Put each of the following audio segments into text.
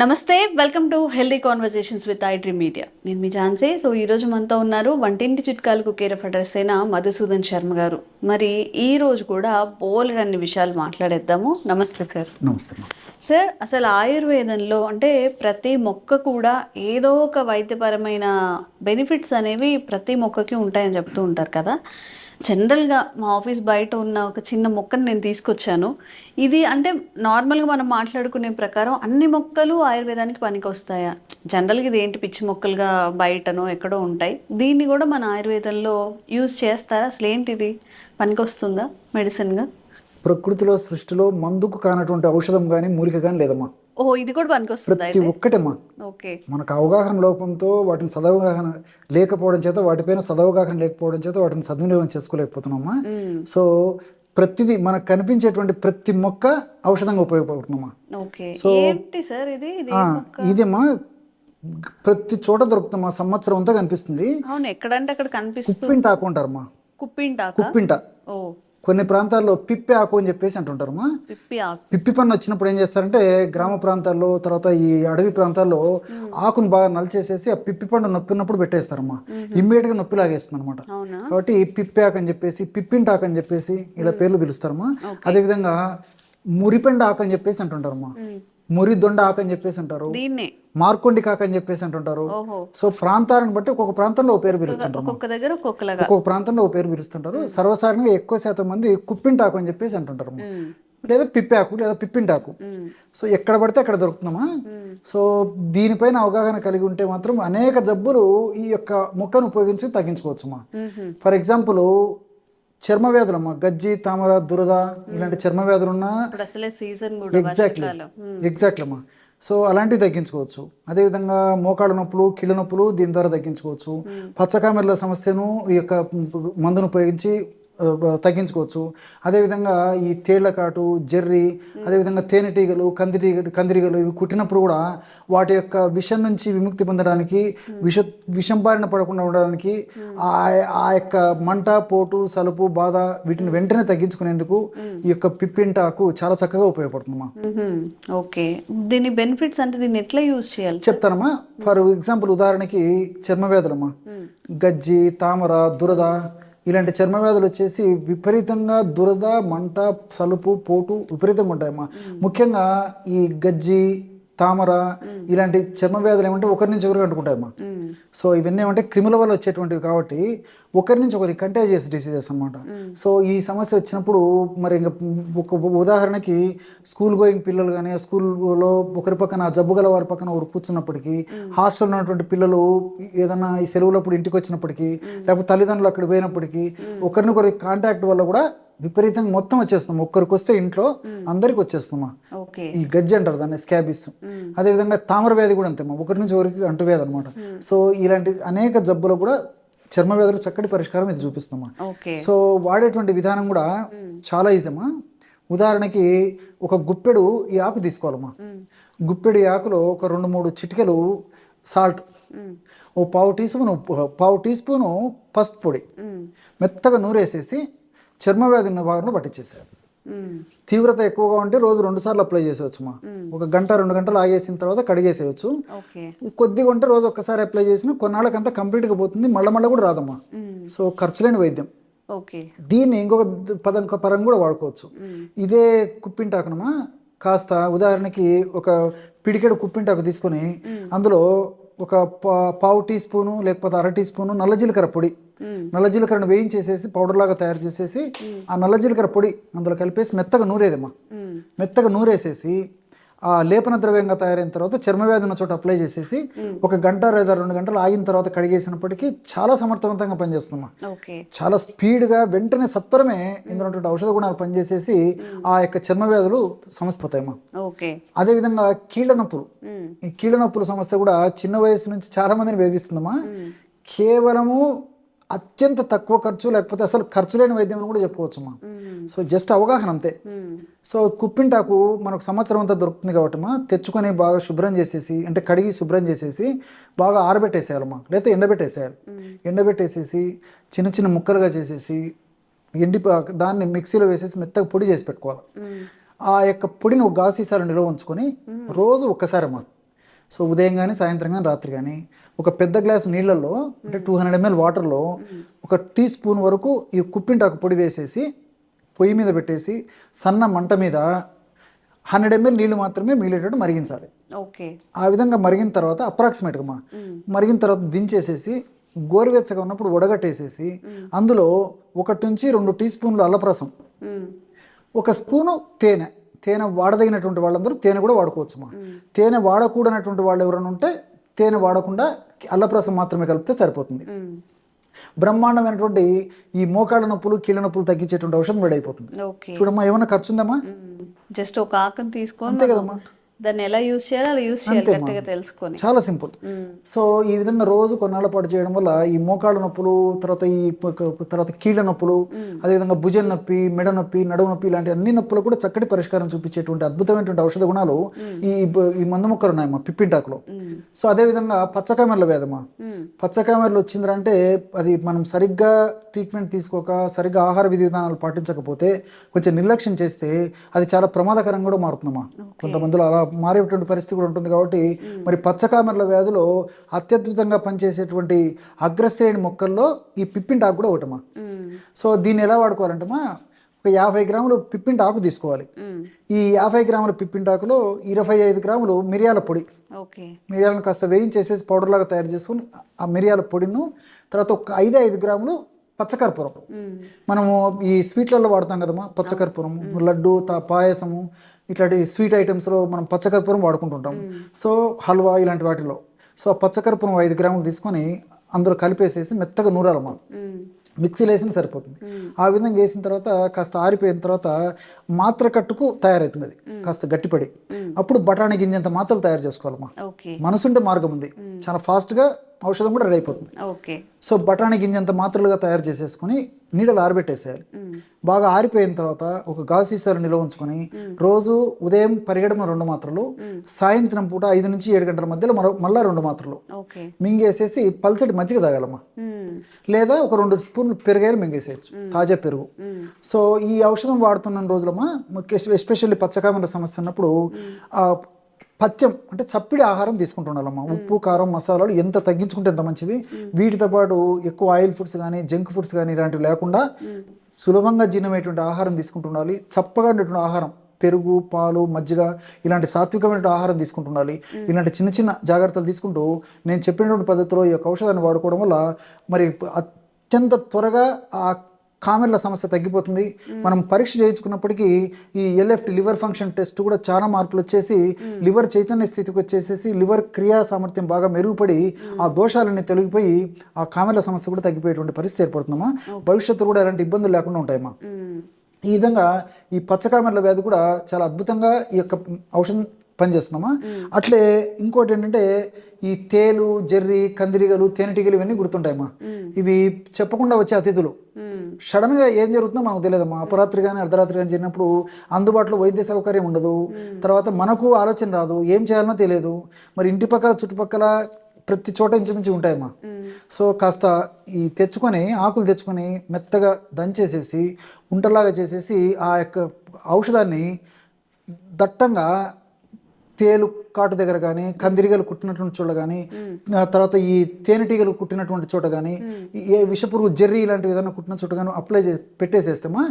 నమస్తే, welcome to healthy conversations with I dream media. నేను మీ Jhansi. So ఈరోజు మనతో ఉన్నారు వంటింటి చిట్కాలకు కేర్ ఆఫ్ అడ్రస్ అయిన మధుసూదన్ శర్మ గారు. మరి ఈ రోజు కూడా బోలెడన్ని విషయాలు మాట్లాడేద్దాము. నమస్తే సార్. నమస్తే. సార్, అసలు ఆయుర్వేదంలో అంటే ప్రతి మొక్క కూడా ఏదో ఒక వైద్యపరమైన బెనిఫిట్స్ అనేవి ప్రతి మొక్కకి ఉంటాయని చెప్తూ ఉంటారు కదా. జనరల్గా మా ఆఫీస్ బయట ఉన్న ఒక చిన్న మొక్కను నేను తీసుకొచ్చాను. ఇది అంటే నార్మల్గా మనం మాట్లాడుకునే ప్రకారం అన్ని మొక్కలు ఆయుర్వేదానికి పనికి వస్తాయా? జనరల్గా ఇది ఏంటి పిచ్చి మొక్కలుగా బయటనో ఎక్కడో ఉంటాయి, దీన్ని కూడా మన ఆయుర్వేదంలో యూజ్ చేస్తారా? అసలు ఏంటిది, పనికి వస్తుందా మెడిసిన్గా? ప్రకృతిలో సృష్టిలో మందుకు కానటువంటి ఔషధం కానీ మూలిక కానీ లేదమ్మా. ఓహో, ఇది కూడా పనికి వస్తుందా? ప్రతి ఒక్కటమ్మా. ఓకే. మనకు అవగాహన లోపంతో వాటిని సదవగాహన లేకపోవడం చేత, వాటిపైన సదవగాహన లేకపోవడం చేత వాటిని సద్వినియోగం చేసుకోలేకపోతున్నామా. సో ప్రతిదీ మనకు కనిపించేటువంటి ప్రతి మొక్క ఔషధంగా ఉపయోగపడుతుందమ్మా. సో ఏంటి సార్ ఇది? ఇదేమ్మా ప్రతి చోట దొరుకుతామా, సంవత్సరం అంతా కనిపిస్తుంది. అవును, ఎక్కడంటే అక్కడ కనిపిస్తుంది. కుప్పింట ఆకు అంటారమ్మా. కుప్పింట. ఓ, కొన్ని ప్రాంతాల్లో పిప్పి ఆకు అని చెప్పేసి అంటుంటారమ్మా. పిప్పి పన్ను వచ్చినప్పుడు ఏం చేస్తారంటే గ్రామ ప్రాంతాల్లో, తర్వాత ఈ అడవి ప్రాంతాల్లో ఆకును బాగా నలిచేసేసి ఆ పిప్పి పండు నొప్పినప్పుడు పెట్టేస్తారమ్మా. ఇమ్మీడియట్ గా నొప్పి లాగేస్తుంది అనమాట. కాబట్టి పిప్పి ఆకు అని చెప్పేసి, పిప్పింటి ఆకు అని చెప్పేసి ఇలా పేర్లు పిలుస్తారమ్మా. అదేవిధంగా మురిపెండ ఆకు అని చెప్పేసి అంటుంటారమ్మా. మురి దొండ ఆకు అని చెప్పేసి అంటారు. మార్కొండి కాక అని చెప్పేసి అంటుంటారు. సో ప్రాంతాలను బట్టి ఒక్కొక్క ప్రాంతంలో ఒక పేరు పిలుస్తుంటారు. ఒక్కొక్క ప్రాంతంలో ఒక పేరు పిలుస్తుంటారు. సర్వసాధారణంగా ఎక్కువ శాతం మంది కుప్పింటాకు అని చెప్పేసి అంటుంటారు, లేదా పిప్పాకు లేదా పిప్పింటాకు. సో ఎక్కడ పడితే అక్కడ దొరుకుతుందమ్మా. సో దీనిపైన అవగాహన కలిగి ఉంటే మాత్రం అనేక జబ్బులు ఈ యొక్క మొక్కను ఉపయోగించి తగ్గించుకోవచ్చమ్మా. ఫర్ ఎగ్జాంపుల్ చర్మ వ్యాధులమ్మా, గజ్జి, తామర, దురద ఇలాంటి చర్మ వ్యాధులు ఉన్నా ఎగ్జాక్ట్లీ అమ్మా. సో అలాంటివి తగ్గించుకోవచ్చు. అదేవిధంగా మోకాళ్ళ నొప్పులు, కీళ్ళ నొప్పులు దీని ద్వారా తగ్గించుకోవచ్చు. పచ్చకామెర్ల సమస్యను ఈ యొక్క మందును ఉపయోగించి తగ్గించుకోవచ్చు. అదేవిధంగా ఈ తేళ్ల కాటు, జెర్రీ, అదేవిధంగా తేనెటీగలు, కందిరీగలు ఇవి కుట్టినప్పుడు కూడా వాటి యొక్క విషం నుంచి విముక్తి పొందడానికి, విషం బారిన పడకుండా ఉండడానికి, ఆ యొక్క మంట, పోటు, సలుపు, బాధ వీటిని వెంటనే తగ్గించుకునేందుకు ఈ యొక్క పిప్పింటాకు చాలా చక్కగా ఉపయోగపడుతుందమ్మా. ఓకే, దీని బెనిఫిట్స్ అంటే దీన్ని ఎట్లా యూజ్ చేయాలి చెప్తానమ్మా. ఫర్ ఎగ్జాంపుల్ ఉదాహరణకి చర్మ వ్యాధులమ్మా, గజ్జి, తామర, దురద ఇలాంటి చర్మ వ్యాధులు వచ్చేసి విపరీతంగా దురద, మంట, సలుపు, పోటు విపరీతంగా ఉంటాయమ్మా. ముఖ్యంగా ఈ గజ్జి, తామర ఇలాంటి చర్మ వ్యాధులు ఏమంటే ఒకరి నుంచి ఒకరికి అంటుకుంటాయమ్మా. సో ఇవన్నీ ఏమంటే క్రిముల వల్ల వచ్చేటువంటివి కాబట్టి ఒకరి నుంచి ఒకరికి కంటేజియస్ డిసీజెస్ అనమాట. సో ఈ సమస్య వచ్చినప్పుడు మరి ఇంకా ఒక ఉదాహరణకి స్కూల్ గోయింగ్ పిల్లలు కానీ స్కూల్లో ఒకరి పక్కన జబ్బు గల వారి పక్కన ఒకరు కూర్చున్నప్పటికీ, హాస్టల్లో ఉన్నటువంటి పిల్లలు ఏదైనా ఈ సెలవులప్పుడు ఇంటికి వచ్చినప్పటికీ, లేకపోతే తల్లిదండ్రులు అక్కడ పోయినప్పటికీ ఒకరినొకరి కాంటాక్ట్ వల్ల కూడా విపరీతంగా మొత్తం వచ్చేస్తాం. ఒక్కరికి వస్తే ఇంట్లో అందరికి వచ్చేస్తామా. ఈ గజ్జి అంటారు దాన్ని, స్కాబిస్. అదేవిధంగా తామర వ్యాధి కూడా అంతేమా, ఒకరి నుంచి ఒకరికి అంటువ్యాధి అనమాట. సో ఇలాంటి అనేక జబ్బులు కూడా చర్మ వ్యాధులు చక్కటి పరిష్కారం ఇది చూపిస్తామా. సో వాడేటువంటి విధానం కూడా చాలా ఈజీమా. ఉదాహరణకి ఒక గుప్పెడు ఈ ఆకు తీసుకోవాలమ్మా. గుప్పెడు ఈ ఆకులో ఒక 2-3 చిటికెలు సాల్ట్, ఓ పావు టీ స్పూను పసుపు పొడి మెత్తగా నూరేసేసి చర్మ వ్యాధి ఉన్న భాగంలో పట్టించేసారు. తీవ్రత ఎక్కువగా ఉంటే రోజు 2 సార్లు అప్లై చేసేవచ్చుమా. 1 గంట 2 గంటలు ఆగేసిన తర్వాత కడిగేసేయచ్చు. కొద్దిగా ఉంటే రోజు ఒక్కసారి అప్లై చేసినా కొన్నాళ్ళకంతా కంప్లీట్గా పోతుంది, మళ్ళీ కూడా రాదమ్మా. సో ఖర్చు లేని వైద్యం. దీన్ని ఇంకొక పరం కూడా వాడుకోవచ్చు. ఇదే కుప్పింటాకునమా, కాస్త ఉదాహరణకి ఒక పిడికెడు కుప్పింటాకు తీసుకొని అందులో ఒక పావు టీ స్పూను లేకపోతే 1/2 టీ స్పూను నల్ల జీలకర్ర పొడి, నల్ల జీలకర్రను వేయించేసేసి పౌడర్ లాగా తయారు చేసేసి ఆ నల్ల జీలకర్ర పొడి అందులో కలిపేసి మెత్తగా నూరేదమ్మా. మెత్తగా నూరేసేసి ఆ లేపన ద్రవ్యంగా తయారైన తర్వాత చర్మ వ్యాధి ఉన్న చోట అప్లై చేసేసి 1 గంట లేదా 2 గంటలు ఆగిన తర్వాత కడిగేసినప్పటికీ చాలా సమర్థవంతంగా పనిచేస్తుందమ్మా. చాలా స్పీడ్గా వెంటనే సత్వరమే ఇందులో ఔషధ గుణాలు పనిచేసేసి ఆ యొక్క చర్మ వ్యాధులు సమసిపోతాయమ్మా. అదేవిధంగా కీళ్ళ నొప్పులు, ఈ కీళ్ళ నొప్పుల సమస్య కూడా చిన్న వయసు నుంచి చాలా మందిని వేధిస్తుందమ్మా. కేవలము అత్యంత తక్కువ ఖర్చు లేకపోతే అసలు ఖర్చు లేని వైద్యం అని కూడా చెప్పుకోవచ్చమ్మా. సో జస్ట్ అవగాహన అంతే. సో కుప్పింటాకు మనకు సంవత్సరం అంతా దొరుకుతుంది కాబట్టమ్మా, తెచ్చుకొని బాగా శుభ్రం చేసేసి, అంటే కడిగి శుభ్రం చేసేసి బాగా ఆరబెట్టేసేయాలమ్మా, లేకపోతే ఎండబెట్టేసేయాలి. ఎండబెట్టేసేసి చిన్న చిన్న ముక్కలుగా చేసేసి దాన్ని మిక్సీలో వేసేసి మెత్తగా పొడి చేసి పెట్టుకోవాలి. ఆ యొక్క పొడిని ఒక గాజు సీసాలో నిల్వ ఉంచుకొని రోజు ఒక్కసారి అమ్మా సో ఉదయం కానీ సాయంత్రం కానీ రాత్రి కానీ ఒక పెద్ద గ్లాస్ నీళ్ళల్లో అంటే 200 ml వాటర్లో 1 టీ స్పూన్ వరకు ఈ కుప్పింటాకు పొడి వేసేసి పొయ్యి మీద పెట్టేసి సన్న మంట మీద 100 ml నీళ్ళు మాత్రమే మిగిలేటట్టు మరిగించాలి. ఓకే. ఆ విధంగా మరిగిన తర్వాత అప్రాక్సిమేట్గా మరిగిన తర్వాత దించేసేసి గోరువెచ్చగా ఉన్నప్పుడు వడగట్టేసేసి అందులో 1 నుంచి 2 టీ స్పూన్లు అల్లప్రసం, 1 స్పూను తేనె వాడదగినటువంటి వాళ్ళందరూ తేనె కూడా వాడుకోవచ్చు. తేనె వాడకూడనటువంటి వాళ్ళు ఎవరైనా ఉంటే తేనె వాడకుండా అల్లప్రసం మాత్రమే కలిపితే సరిపోతుంది. బ్రహ్మాండమైనటువంటి ఈ మోకాళ్ళ నొప్పులు కీళ్ళ నొప్పులు తగ్గించేటువంటి ఔషధం రెడీ అయిపోతుంది. చూడమ్మా, ఏమన్నా ఖర్చు ఉందమ్మా? జస్ట్ ఒక ఆకుని తీసుకొని అంతే కదమ్మా. దాన్ని ఎలా యూజ్ చేయాలో అలా యూజ్ చేయాలి కరెక్ట్గా తెలుసుకొని. చాలా సింపుల్. సో ఈ విధంగా రోజు కొన్నాళ్ళ పాటు చేయడం వల్ల ఈ మోకాళ్ళ నొప్పులు, తర్వాత కీళ్ళ నొప్పులు, అదేవిధంగా భుజం నొప్పి, మెడ నొప్పి, నడుము నొప్పి ఇలాంటి అన్ని నొప్పులు కూడా చక్కటి పరిష్కారం చూపించేటువంటి అద్భుతమైనటువంటి ఔషధ గుణాలు ఈ మందు మొక్కలు ఉన్నాయమ్మా పిప్పింటాకులో. సో అదేవిధంగా పచ్చకామెర్ల వ్యాధమ్మా. పచ్చకామెర్లు వచ్చిందంటే అది మనం సరిగ్గా ట్రీట్మెంట్ తీసుకోక సరిగ్గా ఆహార విధి విధానాలు పాటించకపోతే కొంచెం నిర్లక్ష్యం చేస్తే అది చాలా ప్రమాదకరంగా కూడా మారుతుందమ్మా. కొంతమందిలో అలా మారేటువంటి పరిస్థితి కూడా ఉంటుంది. కాబట్టి మరి పచ్చకామెర్ల వ్యాధిలో అత్యద్భుతంగా పనిచేసేటువంటి అగ్రశ్రేణి మొక్కల్లో ఈ పిప్పింటాకు కూడా ఒకటమ్మా. సో దీన్ని ఎలా వాడుకోవాలంటమ్మా, ఒక 50 గ్రాములు పిప్పింటాకు తీసుకోవాలి. ఈ 50 గ్రాముల పిప్పింటాకులో 25 గ్రాములు మిరియాల పొడి, మిరియాలను కాస్త వేయించేసేసి పౌడర్ లాగా తయారు చేసుకుని ఆ మిరియాల పొడిను, తర్వాత ఒక 5 గ్రాములు పచ్చకర్పూరం. మనము ఈ స్వీట్లలో వాడతాం కదమ్మా పచ్చకర్పూరము, లడ్డు, పాయసము ఇట్లాంటి స్వీట్ ఐటమ్స్లో మనం పచ్చకర్పూరం వాడుకుంటుంటాం. సో హల్వా ఇలాంటి వాటిలో. సో ఆ పచ్చకర్పూరం 5 గ్రాములు తీసుకొని అందులో కలిపేసేసి మెత్తగా నూరాలమ్మా. మిక్సీలో వేసిన సరిపోతుంది. ఆ విధంగా వేసిన తర్వాత కాస్త ఆరిపోయిన తర్వాత మాత్ర కట్టుకు తయారవుతుంది. అది కాస్త గట్టిపడి అప్పుడు బఠానీ గింజంత మాత్రలు తయారు చేసుకోవాలమ్మా. మనసుంటే మార్గం ఉంది, చాలా ఫాస్ట్గా ఔషధం కూడా రెడీ అయిపోతుంది. సో బఠానీ గింజంత మాత్రలుగా తయారు చేసేసుకుని నీడలు ఆరబెట్టేసేయాలి. బాగా ఆరిపోయిన తర్వాత ఒక గాజు సీసాలు నిల్వ ఉంచుకొని రోజు ఉదయం పరిగెడమ 2 మాత్రలు, సాయంత్రం పూట 5 నుంచి 7 గంటల మధ్యలో మళ్ళా 2 మాత్రలు మింగేసేసి పల్చటి మజ్జిగ తాగాలమ్మా. లేదా ఒక 2 స్పూన్లు పెరుగైనా మింగేసేయచ్చు, తాజా పెరుగు. సో ఈ ఔషధం వాడుతున్న రోజులమ్మా ఎస్పెషల్లీ పచ్చకామెర్ల సమస్య ఉన్నప్పుడు పథ్యం అంటే చప్పిడి ఆహారం తీసుకుంటుండాలమ్మా. ఉప్పు, కారం, మసాలాలు ఎంత తగ్గించుకుంటే ఎంత మంచిది. వీటితో పాటు ఎక్కువ ఆయిల్ ఫుడ్స్ కానీ జంక్ ఫుడ్స్ కానీ ఇలాంటివి లేకుండా సులభంగా జీర్ణమయ్యేటువంటి ఆహారం తీసుకుంటుండాలి. చప్పగా ఉండేటువంటి ఆహారం, పెరుగు, పాలు, మజ్జిగ ఇలాంటి సాత్వికమైన ఆహారం తీసుకుంటుండాలి. ఇలాంటి చిన్న చిన్న జాగ్రత్తలు తీసుకుంటూ నేను చెప్పినటువంటి పద్ధతిలో ఈ యొక్క ఔషధాన్ని వాడుకోవడం వల్ల మరి అత్యంత త్వరగా ఆ కామెర్ల సమస్య తగ్గిపోతుంది. మనం పరీక్ష చేయించుకున్నప్పటికీ ఈ ఎల్ఎఫ్టి లివర్ ఫంక్షన్ టెస్ట్ కూడా చాలా మార్పులు వచ్చేసి లివర్ చైతన్య స్థితికి వచ్చేసేసి లివర్ క్రియా సామర్థ్యం బాగా మెరుగుపడి ఆ దోషాలన్నీ తొలగిపోయి ఆ కామెర్ల సమస్య కూడా తగ్గిపోయేటువంటి పరిస్థితి ఏర్పడుతుందమ్మా. భవిష్యత్తు కూడా ఎలాంటి ఇబ్బందులు లేకుండా ఉంటాయమ్మా. ఈ విధంగా ఈ పచ్చకామెర్ల వ్యాధి కూడా చాలా అద్భుతంగా ఈ యొక్క ఔషధం పనిచేస్తున్నామా. అట్లే ఇంకోటి ఏంటంటే ఈ తేలు, జెర్రీ, కందిరీగలు, తేనెటీగలు ఇవన్నీ గుర్తుంటాయమ్మా. ఇవి చెప్పకుండా వచ్చే అతిథులు. సడన్ గా ఏం జరుగుతుందో మనకు తెలియదమ్మా. అపరాత్రి కానీ అర్ధరాత్రి కానీ జరిగినప్పుడు అందుబాటులో వైద్య సౌకర్యం ఉండదు. తర్వాత మనకు ఆలోచన రాదు, ఏం చేయాలనో తెలియదు. మరి ఇంటి పక్కల చుట్టుపక్కల ప్రతి చోట ఇంచుమించి ఉంటాయమ్మా. సో కాస్త ఈ తెచ్చుకొని ఆకులు తెచ్చుకొని మెత్తగా దంచేసేసి ఉంటలాగా చేసేసి ఆ యొక్క ఔషధాన్ని దట్టంగా తేలు కాటు దగ్గర కానీ, కందిరీగలు కుట్టినటువంటి చోట కానీ, తర్వాత ఈ తేనెటీగలు కుట్టినటువంటి చోట కానీ, ఏ విషపురుగు, జెర్రీ ఇలాంటివి ఏదైనా కుట్టిన చోట కానీ అప్లై పెట్టేసేస్తామా,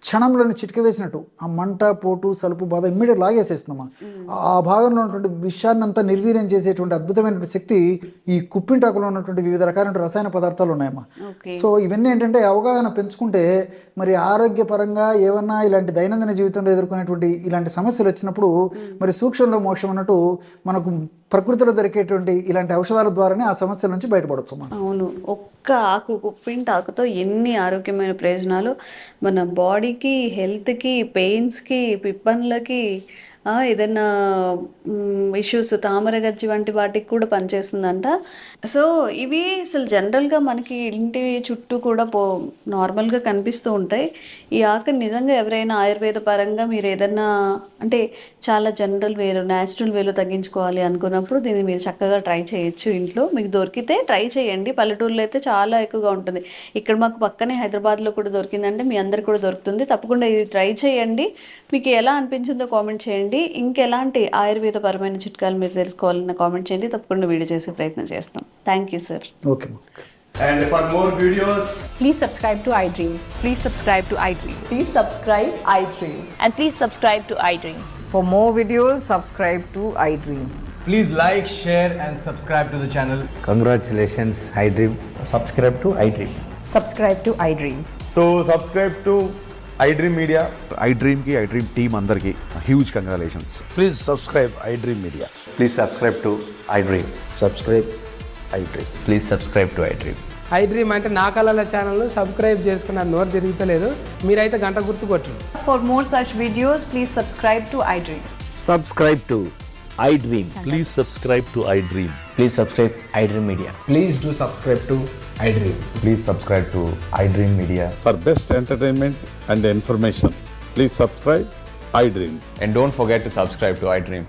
క్షణంలోని చిటిక వేసినట్టు ఆ మంట, పోటు, సలుపు, బాధ ఇమ్మీడియట్ లాగేసేస్తున్నామా. ఆ భాగంలో ఉన్నటువంటి విషయాన్ని అంతా నిర్వీర్యం చేసేటువంటి అద్భుతమైనటువంటి శక్తి ఈ కుప్పింటాకులో ఉన్నటువంటి వివిధ రకాలైన రసాయన పదార్థాలు ఉన్నాయమ్మా. సో ఇవన్నీ ఏంటంటే అవగాహన పెంచుకుంటే మరి ఆరోగ్యపరంగా ఏమన్నా ఇలాంటి దైనందిన జీవితంలో ఎదుర్కొనేటువంటి ఇలాంటి సమస్యలు వచ్చినప్పుడు మరి సూక్ష్మంలో మోక్షం అన్నట్టు మనకు ప్రకృతిలో దొరికేటువంటి ఇలాంటి ఔషధాల ద్వారానే ఆ సమస్యల నుంచి బయటపడవచ్చు. అవును, ఒక్క ఆకు కుప్పింటాకుతో ఎన్ని ఆరోగ్యమైన ప్రయోజనాలు మన బాడీకి, హెల్త్కి, పెయిన్స్కి, పిప్పన్లకి, ఏదైనా ఇష్యూస్, తామరగజ్జి వంటి వాటికి కూడా పనిచేస్తుందంట. సో ఇవి అసలు జనరల్గా మనకి ఇంటి చుట్టూ కూడా నార్మల్గా కనిపిస్తూ ఉంటాయి. ఈ ఆకుని నిజంగా ఎవరైనా ఆయుర్వేద పరంగా మీరు ఏదైనా అంటే చాలా జనరల్ వేలో, న్యాచురల్ వేలో తగ్గించుకోవాలి అనుకున్నప్పుడు దీన్ని మీరు చక్కగా ట్రై చేయొచ్చు. ఇంట్లో మీకు దొరికితే ట్రై చేయండి. పల్లెటూరులో అయితే చాలా ఎక్కువగా ఉంటుంది. ఇక్కడ మాకు పక్కనే హైదరాబాద్లో కూడా దొరికిందంటే మీ అందరికి కూడా దొరుకుతుంది. తప్పకుండా ఇది ట్రై చేయండి. మీకు ఎలా అనిపించిందో కామెంట్ చేయండి. చేయండి. ఇంకెలాంటి ఆయుర్వేదపరమైన చిట్కాలు మీరు తెలుసుకోవాలన్న కామెంట్ చేయండి. తప్పకుండా వీడియో చేసే ప్రయత్నం చేస్తాం. Thank you sir. Okay. And for more videos, Please subscribe to iDream. Please subscribe to iDream. Please subscribe iDream. And please subscribe to iDream. For more videos, subscribe to iDream. Please like, share and subscribe to the channel. Congratulations, iDream. Subscribe to iDream. Subscribe to iDream. so subscribe to iDream Media. iDream ki iDream team అందరికి huge congratulations. Please subscribe iDream Media. Please subscribe to iDream. Subscribe iDream. Please subscribe to iDream. iDream అంటే నా కళల ఛానల్ను subscribe చేసుకున్న నోరు తిరుగుతలేదు. మీరైతే గంట గుర్తు కొట్టండి. For more such videos, please subscribe to iDream. Subscribe to iDream. Please subscribe to iDream. Please subscribe iDream Media. Please do subscribe to iDream. Please subscribe to iDream Media. For best entertainment and information, please subscribe iDream. And don't forget to subscribe to iDream.